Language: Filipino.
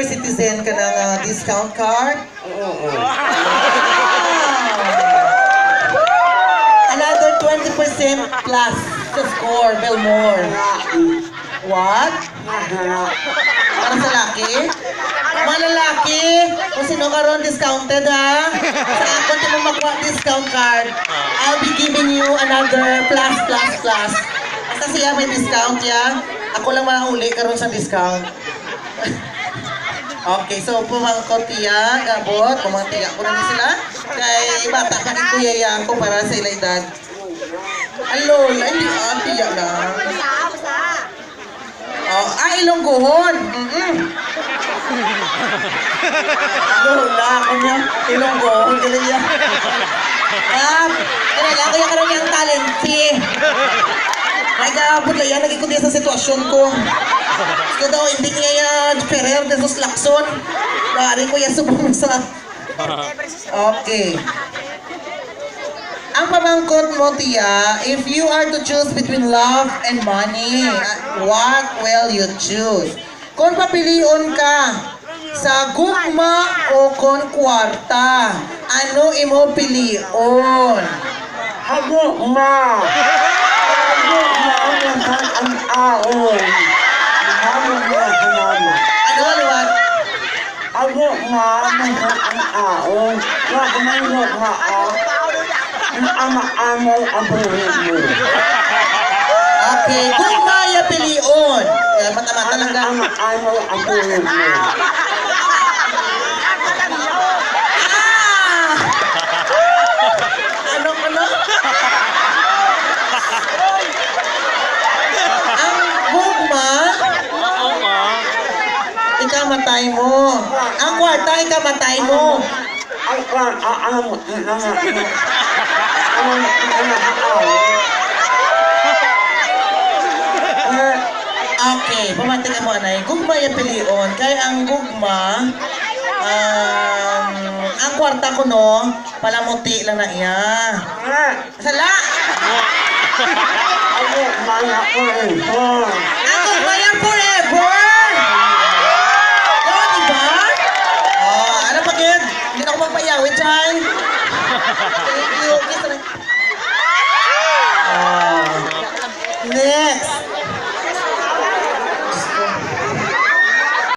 senior citizen ka ng discount card? Oo. Another 20% plus to score, Belmore. What? Para sa laki? Mga lalaki, kung sino karon discounted ha? Sa ako di mo makuha discount card, I'll be giving you another plus. Basta siya may discount ya. Ako lang mahuli karon sa discount. Okay, so pumangkot tiya, gabot, pumangtiya ko na sila. Kay bata pa ni Kuya Yang ko para sa ila edad. Alol, ay tiya lang. Oh, Ilonggohon. Lola, kanya, Ilonggohon, ganun yan. Kailangan kaya karoon yung talent, nag-aabot na yan, nagikuti sa sitwasyon ko. Gusto daw, hindi niya yan, Ferrer de sus Lacson. Dari ko yan subong sa... Okay. Ang pamangkot mo, Tia, if you are to choose between love and money, what will you choose? Kung papilion ka sa gugma o kon kwarta, ano imo pilion? Hagugma! Hagugma ang aon. Ano, Liwat? Hagugma ang aon. Wag may gugma ang ama-amal ang buhay mo. Okay, gugma ya pilion. Mata-mata lang ka. Ama-amal ang buhay mo. Ano? Ang gugma, ikamatay mo. Ang kwarta, ikamatay mo. Ay, ano Okay, pumating mo anay. Gugma ya pilion. Kaya ang gugma, ang kwarta ko no, palamuti lang na iya. Sala! Hagugma na forever. Ang gugma ya forever!